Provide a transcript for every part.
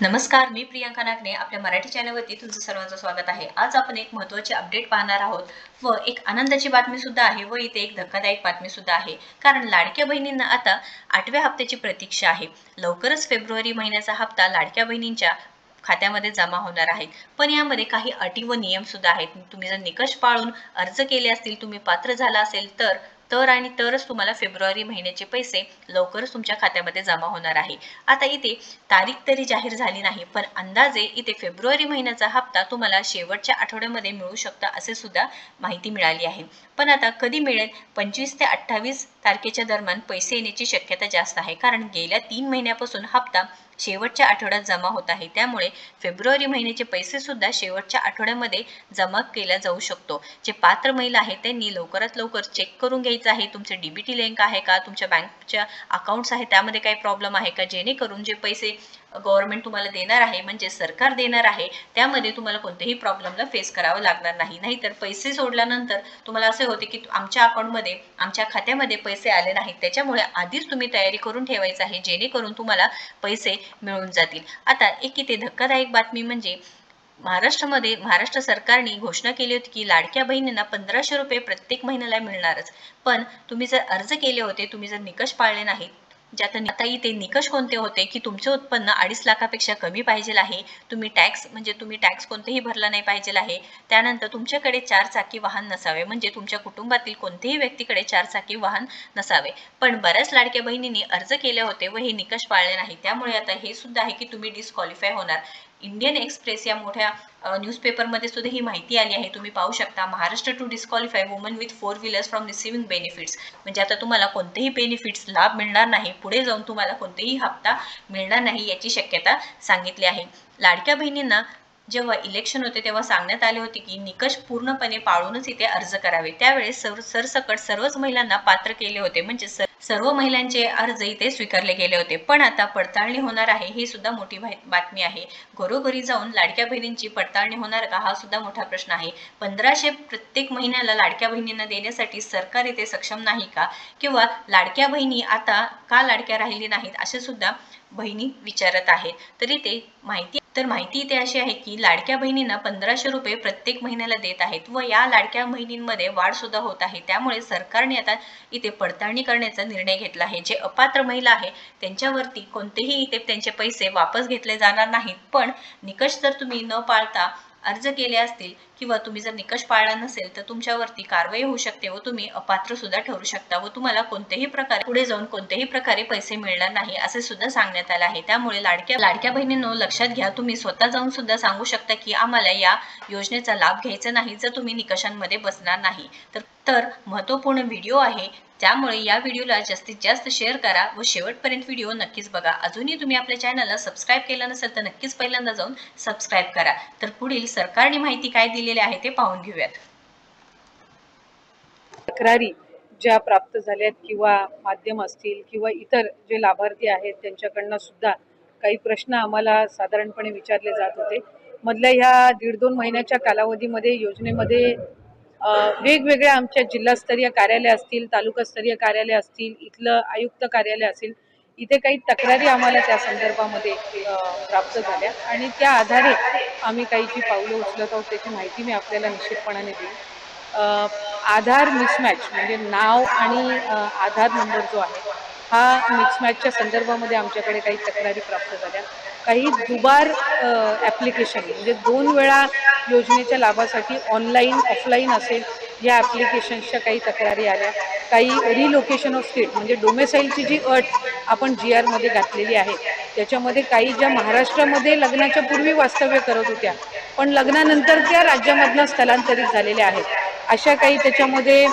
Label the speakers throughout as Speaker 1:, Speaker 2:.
Speaker 1: नमस्कार, मी प्रियांका नागने आपल्या मराठी चॅनलवरती तुमचं सर्वांचं स्वागत आहे। आज आपण एक महत्त्वाची अपडेट पाहणार आहोत व एक आनंदाची बातमी सुद्धा आहे व इथे एक धक्कादायक बातमी सुद्धा आहे। कारण लाडक्या बहिणींना आता 8व्या हप्त्याची प्रतीक्षा आहे। लवकरच फेब्रुवारी महिन्याचा हप्ता लाडक्या बहिणींच्या खात्यामध्ये जमा होणार आहे। पण यामध्ये काही अटी व नियम सुद्धा आहेत। तुम्ही जर निकष पाळून अर्ज केले असतील, तुम्ही पात्र झाला असेल तर आणि तरच तुम्हाला फेब्रुवारी महिन्याचे पैसे लवकरच तुमच्या खात्यामध्ये जमा होणार आहे। आता इथे तारीख तरी जाहीर झाली नाही, पण अंदाजे इथे फेब्रुवारी महिन्याचा हप्ता तुम्हाला शेवटच्या आठवड्यामध्ये मिळू शकता असे सुद्धा माहिती मिळाली आहे। पण आता कधी मिळेल? 25 ते 28 तारखेच्या दरम्यान पैसे येण्याची शक्यता जास्त आहे, कारण गेल्या 3 महिन्यापासून हप्ता शेवटच्या आठवड्यात जमा होत आहे। त्यामुळे फेब्रुवारी महिन्याचे पैसे सुद्धा शेवटच्या आठवड्यामध्ये जमा केला जाऊ शकतो। जे पात्र महिला आहेत त्यांनी लवकरात लवकर चेक करून घ्यायचं आहे, तुमचे डीबीटी लिंक आहे का, तुमच्या बँकच्या अकाउंट्स आहे त्यामध्ये काही प्रॉब्लेम आहे का, जेणेकरून जे पैसे गव्हर्नमेंट तुम्हाला देणार आहे, म्हणजे सरकार देणार आहे, त्यामध्ये तुम्हाला कोणत्याही प्रॉब्लेमला फेस करावं लागणार नाही। नाहीतर पैसे सोडल्यानंतर तुम्हाला असे होते की आमच्या अकाउंटमध्ये, आमच्या खात्यामध्ये पैसे आले नाहीत। त्याच्यामुळे आधीच तुम्ही तयारी करून ठेवायचं आहे, जेणेकरून तुम्हाला पैसे मिळून जातील। आता एक इथे धक्कादायक बातमी म्हणजे महाराष्ट्र सरकारने घोषणा केली होती की लाडक्या बहिणींना 1500 रुपये प्रत्येक महिन्याला मिळणारच। पण तुम्ही जर अर्ज केले होते, तुम्ही जर निकष पाळले नाहीत, आता इथे निकष कोणते होते की तुमचे उत्पन्न 2.5 लाखापेक्षा कमी पाहिजे आहे, तुम्ही टॅक्स कोणतेही भरला नाही पाहिजे आहे, त्यानंतर तुमच्याकडे 4 चाकी वाहन नसावे, म्हणजे तुमच्या कुटुंबातील कोणत्याही व्यक्तीकडे 4 चाकी वाहन नसावे। पण बऱ्याच लाडक्या बहिणींनी अर्ज केले होते व हे निकष पाळले नाही, त्यामुळे आता हे सुद्धा आहे की तुम्ही डिस्क्वालिफाय होणार। इंडियन एक्सप्रेस या मोठ्या न्यूजपेपरमध्ये सुद्धा ही माहिती आली आहे, तुम्ही पाहू शकता। Maharashtra to disqualify woman with 4 wheelers from receiving benefits, म्हणजे आता तुम्हाला कोणतेही बेनिफिट्स लाभ मिळणार नाही, पुढे जाऊन तुम्हाला कोणतेही हप्ता मिळणार नाही याची शक्यता सांगितली आहे। लाडक्या बहिणींना जेव्हा इलेक्शन होते तेव्हा सांगण्यात आले होते की निकष पूर्णपणे पाळूनच इथे अर्ज करावे। त्यावेळेस सरसकट सर्वच महिलांना पात्र केले होते, म्हणजे सर्व महिलांचे अर्ज इथे स्वीकारले गेले होते। पण आता पडताळणी होणार आहे, ही सुद्धा मोठी बातमी आहे। घरोघरी जाऊन लाडक्या बहिणींची पडताळणी होणार का, हा सुद्धा मोठा प्रश्न आहे। 1500 प्रत्येक महिन्याला लाडक्या बहिणींना देण्यासाठी सरकार इथे सक्षम नाही का, किंवा लाडक्या बहिणी आता का लाडक्या राहिली नाहीत असे सुद्धा बहिणी विचारत आहेत। तरी ते माहिती इथे अशी आहे की लाडक्या बहिणींना 1500 रुपये प्रत्येक महिन्याला देत आहेत व या लाडक्या बहिणींमध्ये वाढ सुद्धा होत आहे। त्यामुळे सरकारने आता इथे पडताळणी करण्याचा निर्णय घेतला आहे। जे अपात्र महिला आहे त्यांच्यावरती कोणतेही इथे त्यांचे पैसे वापस घेतले जाणार नाहीत, पण निकष जर तुम्ही न पाळता अर्ज केले असतील किंवा तुम्ही जर निकष पाळला नसेल तर तुमच्यावरती कारवाई होऊ शकते व तुम्ही अपात्र सुद्धा ठरू शकता व तुम्हाला कोणत्याही प्रकारे पुढे जाऊन कोणत्याही प्रकारे पैसे मिळणार नाही असे सुद्धा सांगण्यात आले आहे। त्यामुळे लाडक्या बहिणींनो लक्षात घ्या, तुम्ही स्वतः जाऊन सुद्धा सांगू शकता की आम्हाला या योजनेचा लाभ घ्यायचा नाही जर तुम्ही निकषांमध्ये बसणार नाही तर महत्त्वपूर्ण व्हिडिओ आहे, त्यामुळे या व्हिडिओला जास्तीत जास्त शेअर करा व शेवटपर्यंत व्हिडिओ नक्कीच बघा। अजूनही तुम्ही आपल्या चॅनलला सबस्क्राईब केलं नसेल तर नक्कीच पहिल्यांदा जाऊन सबस्क्राईब करा। तर पुढील सरकारने माहिती काय दिलेली आहे ते पाहून घेऊयात।
Speaker 2: तक्रारी ज्या प्राप्त झाल्यात किंवा माध्यम असतील किंवा इतर जे लाभार्थी आहेत त्यांच्याकडनं सुद्धा काही प्रश्न आम्हाला साधारणपणे विचारले जात होते। मधल्या ह्या 1.5-2 महिन्याच्या कालावधीमध्ये योजनेमध्ये वेगवेगळ्या आमच्या जिल्हास्तरीय कार्यालय असतील, तालुकास्तरीय कार्यालय असतील, इथलं आयुक्त कार्यालय असेल, इथे काही तक्रारी आम्हाला त्या संदर्भामध्ये प्राप्त झाल्या आणि त्या आधारे आम्ही काही जी पावलं उचलत आहोत त्याची माहिती मी आपल्याला निश्चितपणाने देईन। आधार मिसमॅच म्हणजे नाव आणि आधार नंबर जो आहे हा मिसमॅचच्या संदर्भामध्ये आमच्याकडे काही तक्रारी प्राप्त झाल्या। काही दुबार ॲप्लिकेशन म्हणजे 2 वेळा योजनेच्या लाभासाठी ऑनलाईन ऑफलाईन असेल या ॲप्लिकेशन्सच्या काही तक्रारी आल्या। काही रिलोकेशन ऑफ स्टेट म्हणजे डोमेसाईलची जी अट आपण GR मध्ये घातलेली आहे त्याच्यामध्ये काही ज्या महाराष्ट्रामध्ये लग्नाच्या पूर्वी वास्तव्य करत होत्या पण लग्नानंतर त्या राज्यामधनं स्थलांतरित झालेल्या आहेत, अशा काही त्याच्यामध्ये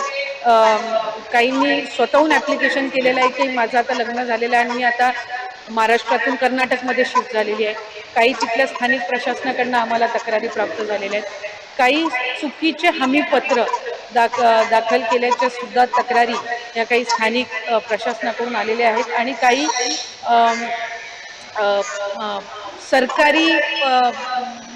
Speaker 2: काहींनी स्वतःहून ॲप्लिकेशन केलेलं आहे की माझं आता लग्न झालेलं आहे आणि मी आता महाराष्ट्रातून कर्नाटकमध्ये शिफ्ट झालेली आहे। काही तिथल्या स्थानिक प्रशासनाकडनं आम्हाला तक्रारी प्राप्त झालेल्या आहेत। काही चुकीचे हमीपत्र दाखल केल्याच्या सुद्धा तक्रारी या काही स्थानिक प्रशासनाकडून आलेल्या आहेत आणि काही सरकारी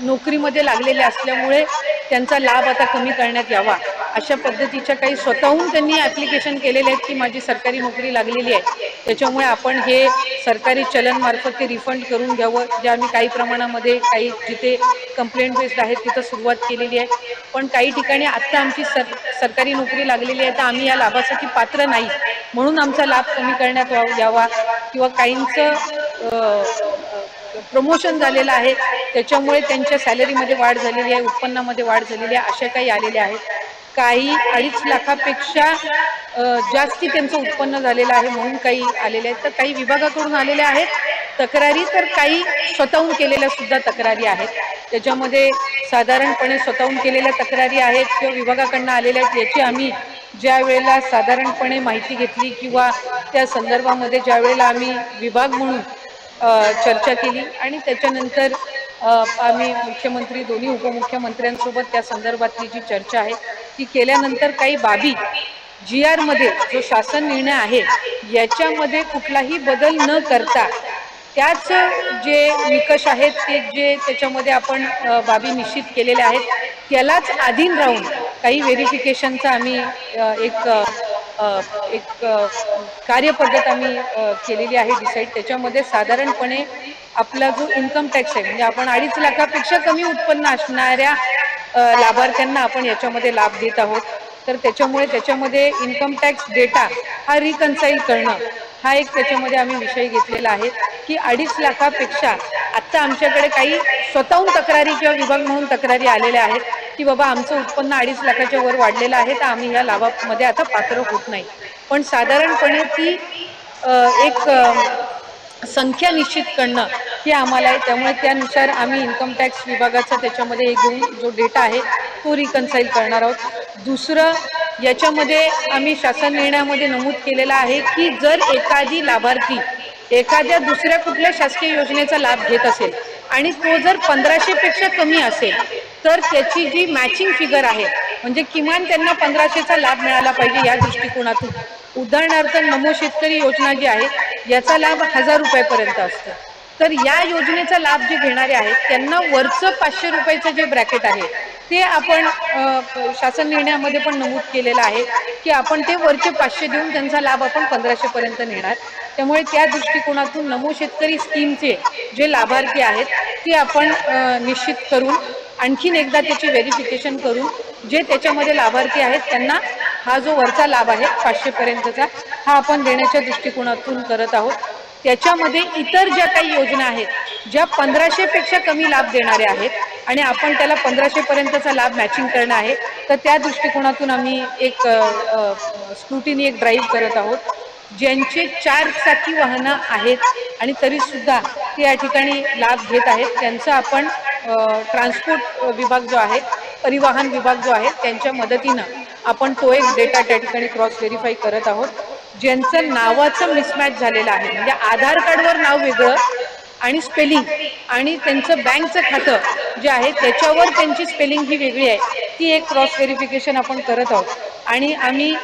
Speaker 2: नोकरीमध्ये लागलेले असल्यामुळे त्यांचा लाभ आता कमी करण्यात यावा अशा पद्धतीच्या काही स्वतःहून त्यांनी ॲप्लिकेशन केलेले आहेत की माझी सरकारी नोकरी लागलेली आहे त्याच्यामुळे आपण हे सरकारी चलनमार्फत ते रिफंड करून घ्यावं, जे आम्ही काही प्रमाणामध्ये काही जिथे कंप्लेंट बेस्ड आहेत तिथं सुरुवात केलेली आहे. पण काही ठिकाणी आत्ता आमची सरकारी नोकरी लागलेली आहे, तर आम्ही या लाभासाठी पात्र नाही म्हणून आमचा लाभ कमी करण्यात यावा, किंवा काहींचं प्रमोशन झालेलं आहे त्याच्यामुळे त्यांच्या सॅलरीमध्ये वाढ झालेली आहे, उत्पन्नामध्ये वाढ झालेली आहे, अशा काही आलेल्या आहेत. काही 2.5 लाखापेक्षा जास्ती त्यांचं उत्पन्न झालेलं आहे म्हणून काही आलेले आहेत. तर काही विभागाकडून आलेल्या आहेत तक्रारी, तर काही स्वतःहून केलेल्या सुद्धा तक्रारी आहेत. त्याच्यामध्ये साधारणपणे स्वतःहून केलेल्या तक्रारी आहेत किंवा विभागाकडून आलेल्या आहेत, याची आम्ही ज्या वेळेला साधारणपणे माहिती घेतली किंवा त्या संदर्भामध्ये ज्या वेळेला आम्ही विभाग म्हणून चर्चा केली आणि त्याच्यानंतर आम्ही मुख्यमंत्री, दोन्ही उपमुख्यमंत्र्यांसोबत त्या संदर्भातली जी चर्चा आहे ती केल्यानंतर काही बाबी GR मध्ये जो शासन निर्णय आहे याच्यामध्ये कुठलाही बदल न करता त्याच जे निकष आहेत ते जे त्याच्यामध्ये आपण बाबी निश्चित केलेल्या आहेत त्यालाच अधीन राहून काही व्हेरिफिकेशनचा आम्ही एक कार्यपद्धत आम्ही केलेली आहे डिसाईड. त्याच्यामध्ये साधारणपणे आपला जो इन्कम टॅक्स आहे, म्हणजे आपण 2.5 लाखापेक्षा कमी उत्पन्न असणाऱ्या लाभार्थ्यांना आपण याच्यामध्ये लाभ देत आहोत. तर त्याच्यामध्ये इन्कम टॅक्स डेटा हा रिकन्साईल करणं हा एक त्याच्यामध्ये आम्ही विषय घेतलेला आहे की 2.5 लाखापेक्षा आत्ता आमच्याकडे काही स्वतःहून तक्रारी किंवा विभाग म्हणून तक्रारी आलेल्या आहेत की बाबा आमचं उत्पन्न 2.5 लाखाच्या वर वाढलेलं आहे, तर आम्ही या लाभामध्ये आता पात्र होत नाही. पण साधारणपणे ती एक संख्या निश्चित करणं हे आम्हाला आहे. त्यामुळे त्यानुसार आम्ही इन्कम टॅक्स विभागाचा त्याच्यामध्ये घेऊन जो डेटा आहे तो रिकन्साईल करणार आहोत. दुसरं, याच्यामध्ये आम्ही शासन निर्णयामध्ये नमूद केलेलं आहे की जर एखादी लाभार्थी एखाद्या दुसऱ्या कुठल्या शासकीय योजनेचा लाभ घेत असेल आणि तो जर 1500 पेक्षा कमी असेल तर त्याची जी मॅचिंग फिगर आहे, म्हणजे किमान त्यांना 1500चा लाभ मिळाला पाहिजे या दृष्टिकोनातून. उदाहरणार्थ नमो शेतकरी योजना जी आहे याचा लाभ 1000 रुपयापर्यंत असतो. तर या योजनेचा लाभ जे घेणारे आहेत त्यांना वरचं 500 रुपयाचं जे ब्रॅकेट आहे ते आपण शासन निर्णयामध्ये पण नमूद केलेलं आहे की आपण ते वरचे 500 देऊन त्यांचा लाभ आपण 1500 पर्यंत नेणार. त्यामुळे त्या दृष्टिकोनातून नमो शेतकरी स्कीमचे जे लाभार्थी आहेत ते आपण निश्चित करून आणखीन एकदा त्याची व्हेरिफिकेशन करून जे त्याच्यामध्ये लाभार्थी आहेत त्यांना हा जो वरचा लाभ आहे 500 पर्यंतचा हा आपण देण्याच्या दृष्टिकोनातून करत आहोत. त्याच्यामध्ये इतर ज्या काही योजना आहेत ज्या 1500 पेक्षा कमी लाभ देणाऱ्या आहेत आणि आपण त्याला 1500 पर्यंतचा लाभ मॅचिंग करणं आहे, तर त्या दृष्टिकोनातून आम्ही एक स्क्रुटिनी एक ड्राईव्ह करत आहोत. ज्यांचे 4 चाकी वाहनं आहेत आणि तरी सुद्धा ते या ठिकाणी लाभ घेत आहेत त्यांचा आपण ट्रान्सपोर्ट विभाग जो आहे, परिवहन विभाग जो आहे त्यांच्या मदतीनं आपण तो एक डेटा त्या ठिकाणी क्रॉस व्हेरीफाय करत आहोत. ज्यांचं नावाचं मिसमॅच झालेलं आहे, म्हणजे आधार कार्डवर नाव वेगळं आणि स्पेलिंग आणि त्यांचं बँकचं खातं जे आहे त्याच्यावर त्यांची स्पेलिंग ही वेगळी आहे, ती एक क्रॉस व्हेरिफिकेशन आपण करत आहोत. आणि आम्ही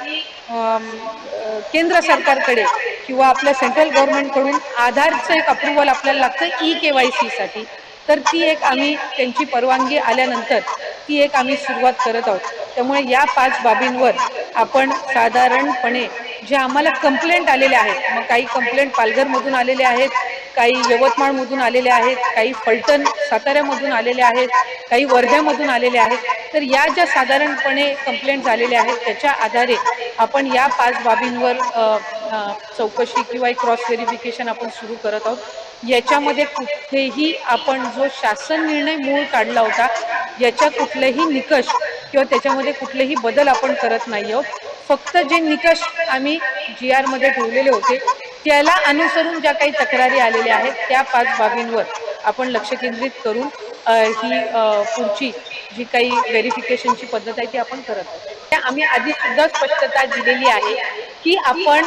Speaker 2: केंद्र सरकारकडे किंवा आपल्या सेंट्रल गव्हर्नमेंटकडून आधारचं एक अप्रुव्हल आपल्याला लागतं EKYC साठी, तर ती एक आम्ही त्यांची परवानगी आल्यानंतर ती एक आम्ही सुरुवात करत आहोत. त्यामुळे या 5 बाबींवर आपण साधारणपणे जे आम्हाला कंप्लेंट आलेले आहेत, मग काही कंप्लेंट पालघरमधून आलेले आहेत, काही यवतमाळमधून आलेले आहेत, काही फलटण साताऱ्यामधून आलेले आहेत, काही वर्ध्यामधून आलेले आहेत. तर या ज्या साधारणपणे कंप्लेंट झालेल्या आहेत त्याच्या आधारे आपण या 5 बाबींवर चौकशी किंवा एक क्रॉस व्हेरिफिकेशन आपण सुरू करत आहोत. याच्यामध्ये कुठेही आपण जो शासन निर्णय मूळ काढला होता याच्या कुठलेही निकष किंवा त्याच्यामध्ये कुठलेही बदल आपण करत नाही आहोत. फक्त जे निकष आम्ही GR मध्ये ठेवलेले होते त्याला अनुसरून ज्या काही तक्रारी आलेल्या आहेत त्या 5 बाबींवर आपण लक्ष केंद्रित करून ही पुढची जी काही व्हेरिफिकेशनची पद्धत आहे ती आपण करत आहोत. आम्ही आधी सुद्धा स्पष्टता दिलेली आहे की आपण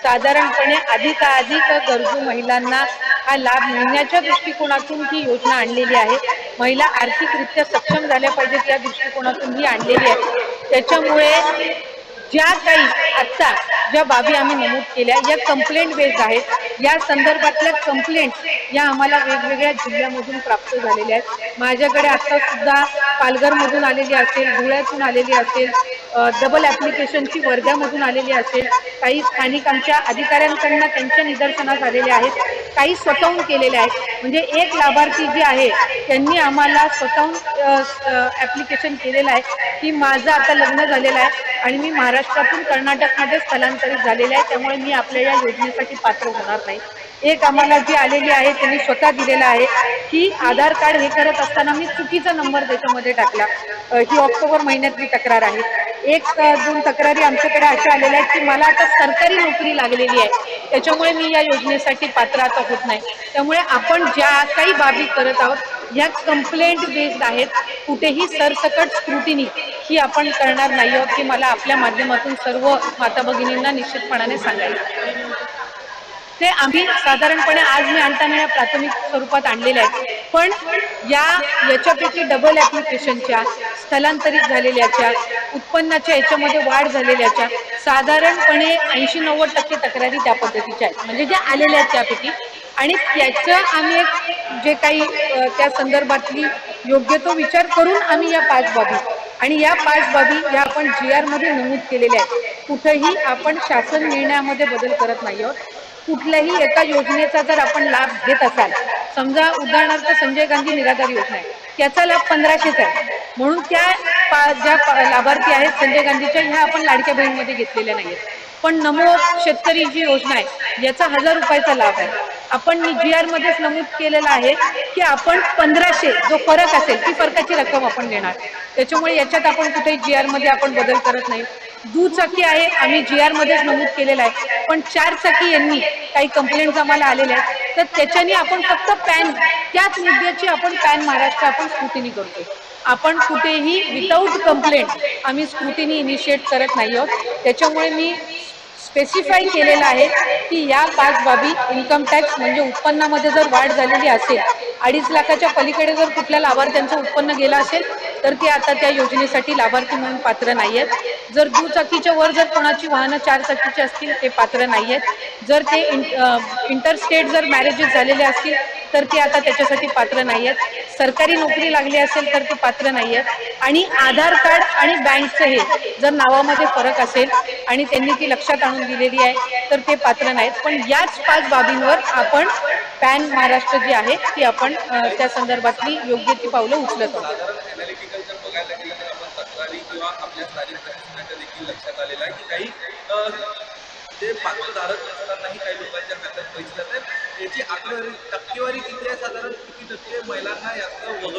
Speaker 2: साधारणपणे अधिकाधिक गरजू महिलांना हा लाभ मिळण्याच्या दृष्टिकोनातून ही योजना आणलेली आहे. महिला आर्थिकरित्या सक्षम झाल्या पाहिजेत या दृष्टिकोनातून ही आणलेली आहे. त्याच्यामुळे ज्या काही आत्ता ज्या बाबी आम्ही नमूद केल्या या कंप्लेंट बेस्ड आहेत. या संदर्भातल्या कंप्लेंट या आम्हाला वेगवेगळ्या जिल्ह्यामधून प्राप्त झालेल्या आहेत. माझ्याकडे आता सुद्धा पालघरमधून आलेली असेल, धुळ्यातून आलेली असेल, डबल ॲप्लिकेशनची वर्ध्यामधून आलेली असेल, काही स्थानिक आमच्या अधिकाऱ्यांकडनं त्यांच्या निदर्शनास आलेले आहेत, काही स्वतःहून केलेले आहेत. म्हणजे एक लाभार्थी जे आहे त्यांनी आम्हाला स्वतःहून ॲप्लिकेशन केलेलं आहे की माझं आता लग्न झालेलं आहे आणि मी महाराष्ट्रातून कर्नाटकमध्ये स्थलांतरित झालेले आहे, त्यामुळे मी आपल्या या योजनेसाठी पात्र होणार नाही. एक आम्हाला जी आलेली आहे त्यांनी स्वतः दिलेला आहे की आधार कार्ड हे करत असताना मी चुकीचा नंबर त्याच्यामध्ये टाकला. ही ऑक्टोबर महिन्यातली तक्रार आहे. एक दोन तक्रारी आमच्याकडे अशा आलेल्या आहेत की मला आता सरकारी नोकरी लागलेली आहे, त्याच्यामुळे मी या योजनेसाठी पात्र आता होत नाही. त्यामुळे आपण ज्या काही बाबी करत आहोत ह्या कंप्लेंट बेस्ड आहेत. कुठेही सरसकट स्क्रुटिनी ही आपण करणार नाही आहोत, की मला आपल्या माध्यमातून सर्व माता भगिनींना निश्चितपणाने सांगायचं. ते आम्ही साधारणपणे आज मी आणताना या प्राथमिक स्वरूपात आणलेल्या आहेत. पण याच्यापैकी डबल ॲप्लिकेशनच्या, स्थलांतरित झालेल्याच्या, उत्पन्नाच्या याच्यामध्ये वाढ झालेल्याच्या साधारणपणे 80-90% तक्रारी त्या पद्धतीच्या आहेत, म्हणजे ज्या आलेल्या आहेत त्यापैकी. आणि त्याचं आम्ही एक जे काही त्या संदर्भातली योग्य तो विचार करून आम्ही या 5 बाबी आणि या 5 बाबी या आपण GR मध्ये नमूद केलेल्या आहेत. कुठेही आपण शासन निर्णयामध्ये बदल करत नाही आहोत. कुठल्याही एका योजनेचा जर आपण लाभ घेत असाल, समजा उदाहरणार्थ संजय गांधी निराधार योजना आहे, त्याचा लाभ 1500चा आहे, म्हणून ज्या लाभार्थी आहेत संजय गांधीच्या ह्या आपण लाडक्या बहीणमध्ये घेतलेल्या नाहीयेत. पण नमो शेतकरी जी योजना आहे याचा 1000 रुपयाचा लाभ आहे. आपण GR मध्येच नमूद केलेलं आहे की आपण 1500 जो फरक असेल ती फरकाची रक्कम आपण देणार. त्याच्यामुळे याच्यात आपण कुठेही GR मध्ये आपण बदल करत नाही. दुचाकी आहे आम्ही GR मध्येच नमूद केलेला आहे, पण 4 चाकी यांनी काही कंप्लेंट्स आम्हाला आलेल्या आहेत, तर त्याच्याने आपण फक्त पॅन त्याच मुद्द्याची आपण पॅन महाराष्ट्र आपण स्क्रुटिनी करतोय. आपण कुठेही विदाऊट कंप्लेंट आम्ही स्क्रुटिनी इनिशिएट करत नाही आहोत. त्याच्यामुळे मी स्पेसिफाय केलेलं आहे की या 5 बाबी इन्कम टॅक्स म्हणजे उत्पन्नामध्ये जर वाढ झालेली असेल, 2.5 लाखाच्या पलीकडे जर कुठल्या लाभार्थ्यांचं उत्पन्न गेलं असेल तर ते आता त्या योजनेसाठी लाभार्थी म्हणून पात्र नाही आहेत. जर दुचाकीच्या वर जर कोणाची वाहनं 4 चाकीची असतील ते पात्र नाही आहेत. जर ते इंटरस्टेट जर मॅरेजेस झालेले असतील तर ते आता त्याच्यासाठी पात्र नाही आहेत. सरकारी नोकरी लागली असेल तर ते पात्र नाही आहेत. आणि आधार कार्ड आणि बँकचं हे जर नावामध्ये फरक असेल आणि त्यांनी ती लक्षात आणून दिलेली आहे तर ते पात्र नाहीत. पण याच 5 बाबींवर आपण पॅन महाराष्ट्र जी आहे ती आपण त्या संदर्भातली योग्य ती पावलं उचलत आहोत.
Speaker 3: एनालिटिकल जर बघायला गेलं तर आपण तक्रारी किंवा आपल्या स्थानिक प्रशासनाच्या देखील लक्षात आलेलं आहे की काही जे पात्रधारक नसतानाही काही लोकांच्या खात्यात पैसे जातात. याची टक्केवारी किती आहे, साधारण किती टक्के महिलांना याचं